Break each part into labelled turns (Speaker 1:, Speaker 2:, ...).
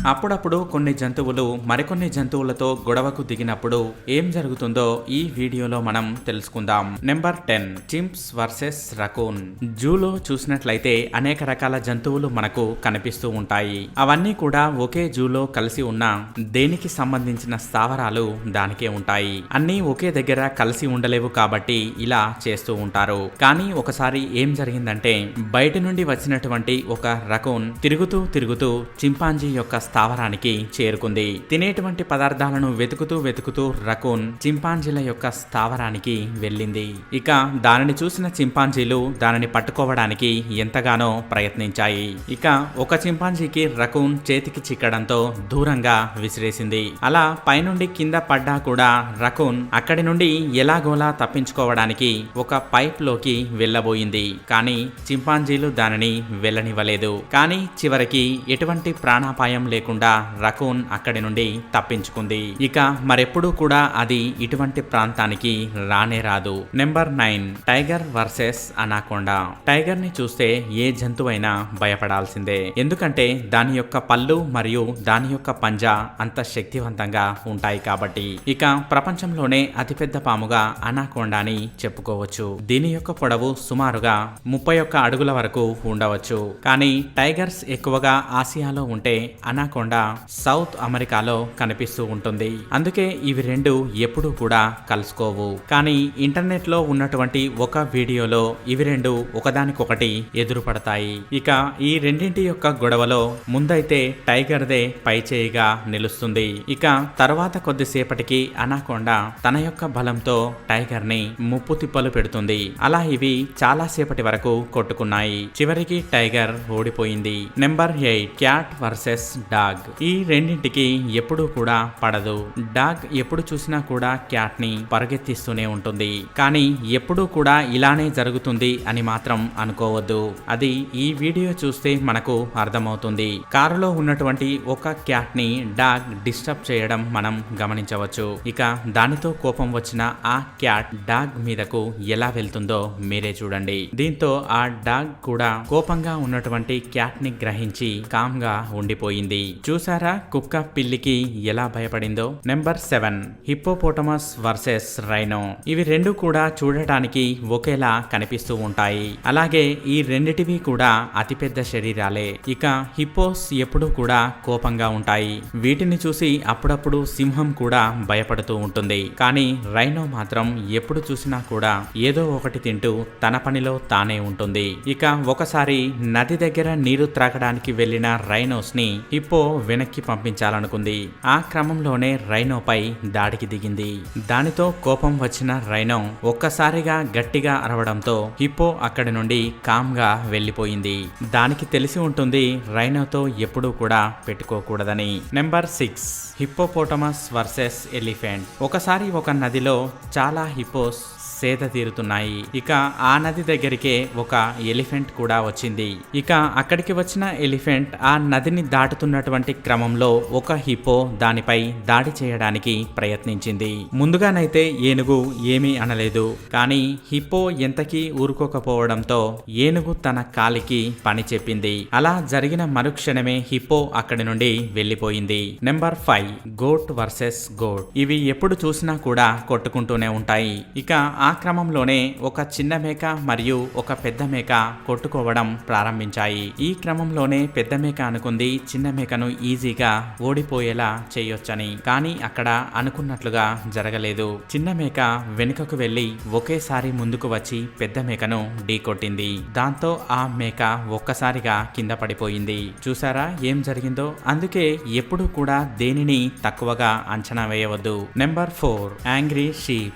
Speaker 1: అప్పుడప్పుడు కొన్ని జంతువులు మరికొన్ని జంతువులతో గొడవకు దిగినప్పుడు ఏం జరుగుతుందో ఈ వీడియోలో మనం తెలుసుకుందాం. Number 10, chimps versus raccoon. జూలో చూసినట్లయితే అనేక రకాల జంతువులు మనకు కనిపిస్తూ ఉంటాయి. అవన్నీ కూడా ఒకే జూలో కలిసి ఉన్న దేనికి సంబంధించిన స్థావరాలు దానికే ఉంటాయి. అన్నీ ఒకే దగ్గర కలిసి ఉండలేవు కాబట్టి ఇలా చేస్తూ ఉంటారు. కానీ ఒకసారి ఏం జరిగిందంటే బయట నుండి వచ్చినటువంటి ఒక రకూన్ తిరుగుతూ చింపాంజీ యొక్క స్థావరానికి చేరుకుంది. తినేటువంటి పదార్థాలను వెతుకుతూ రకూన్ చింపాంజీల యొక్క స్థావరానికి వెళ్ళింది. ఇక దానిని చూసిన చింపాంజీలు దానిని పట్టుకోవడానికి ఎంతగానో ప్రయత్నించాయి. ఇక ఒక చింపాంజీకి రకూన్ చేతికి చిక్కడంతో దూరంగా విసిరేసింది. అలా పైనుండి కింద పడ్డా కూడా రకూన్ అక్కడి నుండి ఎలాగోలా తప్పించుకోవడానికి ఒక పైప్ లోకి వెళ్ళబోయింది. కానీ చింపాంజీలు దానిని వెళ్ళనివ్వలేదు. కానీ చివరికి ఎటువంటి ప్రాణాపాయం లేకుండా రకూన్ అక్కడి నుండి తప్పించుకుంది. ఇక మరెప్పుడు కూడా అది ఇటువంటి ప్రాంతానికి రానే రాదు. Number 9, tiger versus anaconda. Tiger ని చూస్తే ఏ జంతువైనా భయపడాల్సిందే. ఎందుకంటే దాని యొక్క పళ్ళు మరియు దాని యొక్క పంజా అంత శక్తివంతంగా ఉంటాయి కాబట్టి. ఇక ప్రపంచంలోనే అతిపెద్ద పాముగా అనాకొండాని చెప్పుకోవచ్చు. దీని యొక్క పొడవు సుమారుగా 31 అడుగుల వరకు ఉండవచ్చు. కానీ టైగర్స్ ఎక్కువగా ఆసియాలో ఉంటే అనాకొండా సౌత్ అమెరికాలో కనిపిస్తూ ఉంటుంది. అందుకే ఇవి రెండు ఎప్పుడూ కూడా కలుసుకోవు. కానీ ఇంటర్నెట్ లో ఉన్నటువంటి ఒక వీడియోలో ఇవి రెండు ఒకదానికొకటి ఎదురుపడతాయి. ఇక ఈ రెండింటి యొక్క గొడవలో ముందైతే టైగర్ దే పై చేయిగా నిలుస్తుంది. ఇక తర్వాత కొద్దిసేపటికి అనాకొండా తన యొక్క బలంతో టైగర్ ని ముప్పు తిప్పలు పెడుతుంది. అలా ఇవి చాలా సేపటి వరకు కొట్టుకున్నాయి. చివరికి టైగర్ ఓడిపోయింది. Number 8, cat versus dog. ఈ రెండింటికి ఎప్పుడూ కూడా పడదు. డాగ్ ఎప్పుడు చూసినా కూడా క్యాట్ ని పరుగెత్తిస్తూనే ఉంటుంది. కానీ ఎప్పుడూ కూడా ఇలానే జరుగుతుంది అని మాత్రం అనుకోవద్దు. అది ఈ వీడియో చూస్తే మనకు అర్థమవుతుంది. కారులో ఉన్నటువంటి ఒక క్యాట్ ని డాగ్ డిస్టర్బ్ చేయడం మనం గమనించవచ్చు. ఇక దానితో కోపం వచ్చిన ఆ క్యాట్ డాగ్ మీదకు ఎలా వెళ్తుందో మీరే చూడండి. దీంతో ఆ డాగ్ కూడా కోపంగా ఉన్నటువంటి క్యాట్ ని గ్రహించి కామ్ గా ఉండిపోయింది. చూసారా కుక్క పిల్లికి ఎలా భయపడిందో. Number 7, hippopotamus versus rhino. ఇవి రెండు కూడా చూడటానికి ఒకేలా కనిపిస్తూ ఉంటాయి. అలాగే ఈ రెండిటివి కూడా అతిపెద్ద శరీరాలే. ఇక హిప్పోస్ ఎప్పుడూ కూడా కోపంగా ఉంటాయి. వీటిని చూసి అప్పుడప్పుడు సింహం కూడా భయపడుతూ ఉంటుంది. కానీ రైనో మాత్రం ఎప్పుడు చూసినా కూడా ఏదో ఒకటి తింటూ తన పనిలో తానే ఉంటుంది. ఇక ఒకసారి నది దగ్గర నీరు త్రాగడానికి వెళ్లిన రైనోస్ ని హిప్పో వెనక్కి పంపించాలనుకుంది. ఆ క్రమంలోనే రైనోపై దాడికి దిగింది. దానితో కోపం వచ్చిన రైనో ఒక్కసారిగా గట్టిగా అరవడంతో హిప్పో అక్కడి నుండి కామ్ గా వెళ్లిపోయింది. దానికి తెలిసి ఉంటుంది రైనోతో ఎప్పుడూ కూడా పెట్టుకోకూడదని. Number 6, hippopotamus versus elephant. ఒకసారి ఒక నదిలో చాలా హిప్పోస్ సేద తీరుతున్నాయి. ఇక ఆ నది దగ్గరికే ఒక ఎలిఫెంట్ కూడా వచ్చింది. ఇక అక్కడికి వచ్చిన ఎలిఫెంట్ ఆ నదిని దాటుతున్నటువంటి క్రమంలో ఒక హిప్పో దానిపై దాడి చేయడానికి ప్రయత్నించింది. ముందుగానైతే ఏనుగు ఏమీ అనలేదు. కానీ హిప్పో ఎంతకీ ఊరుకోకపోవడంతో ఏనుగు తన కాలికి పని చెప్పింది. అలా జరిగిన మరుక్షణమే హిప్పో అక్కడి నుండి వెళ్లిపోయింది. Number 5, goat versus goat. ఇవి ఎప్పుడు చూసినా కూడా కొట్టుకుంటూనే ఉంటాయి. ఇక ఆ క్రమంలోనే ఒక చిన్న మేక మరియు ఒక పెద్ద మేక కొట్టుకోవడం ప్రారంభించాయి. ఈ క్రమంలోనే పెద్ద మేక అనుకుంది చిన్న మేకను ఈజీగా ఓడిపోయేలా చేయొచ్చని. కానీ అక్కడ అనుకున్నట్లుగా జరగలేదు. చిన్న మేక వెనుకకు వెళ్లి ఒకేసారి ముందుకు వచ్చి పెద్ద మేకను ఢీకొట్టింది. దాంతో ఆ మేక ఒక్కసారిగా కింద పడిపోయింది. చూసారా ఏం జరిగిందో. అందుకే ఎప్పుడు కూడా దేనిని తక్కువగా అంచనా వేయవద్దు. Number 4, angry sheep.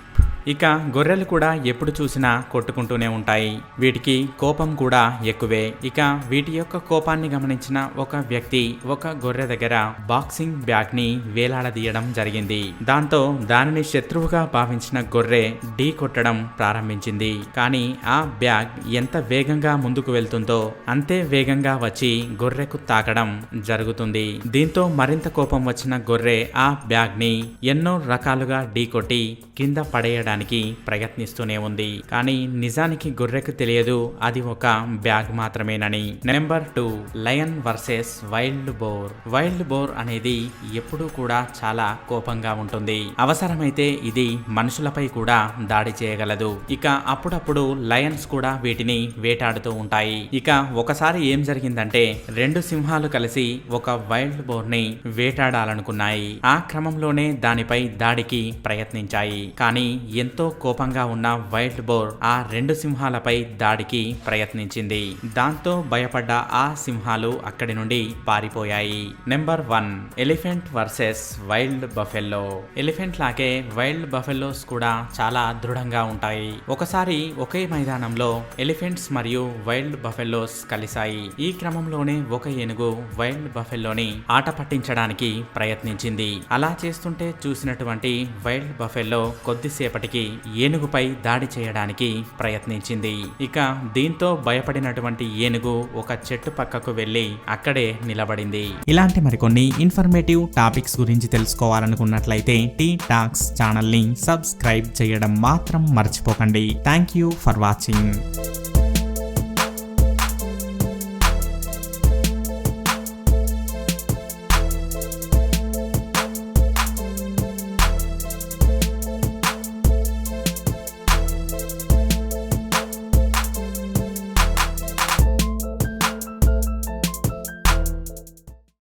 Speaker 1: ఇక గొర్రెలు కూడా ఎప్పుడు చూసినా కొట్టుకుంటూనే ఉంటాయి. వీటికి కోపం కూడా ఎక్కువే. ఇక వీటి యొక్క కోపాన్ని గమనించిన ఒక వ్యక్తి ఒక గొర్రె దగ్గర బాక్సింగ్ బ్యాగ్ ని వేలాడదీయడం జరిగింది. దాంతో దానిని శత్రువుగా భావించిన గొర్రె ఢీ కొట్టడం ప్రారంభించింది. కానీ ఆ బ్యాగ్ ఎంత వేగంగా ముందుకు వెళ్తుందో అంతే వేగంగా వచ్చి గొర్రెకు తాకడం జరుగుతుంది. దీంతో మరింత కోపం వచ్చిన గొర్రె ఆ బ్యాగ్ ని ఎన్నో రకాలుగా ఢీ కొట్టి కింద పడేయడానికి చేయడానికి ప్రయత్నిస్తూనే ఉంది. కానీ నిజానికి గొర్రెకు తెలియదు అది ఒక బ్యాగ్ మాత్రమేనని. Number 2 lion versus wild boar. Wild boar అనేది ఎప్పుడూ కూడా చాలా కోపంగా ఉంటుంది. అవసరమైతే ఇది మనుషులపై కూడా దాడి చేయగలదు. ఇక అప్పుడప్పుడు లయన్స్ కూడా వీటిని వేటాడుతూ ఉంటాయి. ఇక ఒకసారి ఏం జరిగిందంటే 2 సింహాలు కలిసి ఒక వైల్డ్ బోర్ ని వేటాడాలనుకున్నాయి. ఆ క్రమంలోనే దానిపై దాడికి ప్రయత్నించాయి. కానీ ఎంతో కోపంగా ఉన్న వైల్డ్ బోర్ ఆ 2 సింహాలపై దాడికి ప్రయత్నించింది. దాంతో భయపడ్డ ఆ సింహాలు అక్కడి నుండి పారిపోయాయి. Number 1 elephant versus wild buffalo. Elephant లాగే వైల్డ్ బఫెల్లోస్ కూడా చాలా దృఢంగా ఉంటాయి. ఒకసారి ఒకే మైదానంలో ఎలిఫెంట్స్ మరియు వైల్డ్ బఫెల్లోస్ కలిశాయి. ఈ క్రమంలోనే ఒక ఏనుగు వైల్డ్ బఫెల్లోని ఆట పట్టించడానికి ప్రయత్నించింది. అలా చేస్తుంటే చూసినటువంటి వైల్డ్ బఫెల్లో కొద్దిసేపటికి ఏనుగుపై దాడి చేయడానికి ప్రయత్నించింది. ఇక దీంతో భయపడినటువంటి ఏనుగు ఒక చెట్టు పక్కకు వెళ్లి అక్కడే నిలబడింది. ఇలాంటి మరికొన్ని ఇన్ఫర్మేటివ్ టాపిక్స్ గురించి తెలుసుకోవాలనుకున్నట్లయితే టీ టాక్స్ ఛానల్ ని సబ్స్క్రైబ్ చేయడం మాత్రం మర్చిపోకండి. Thank you for watching.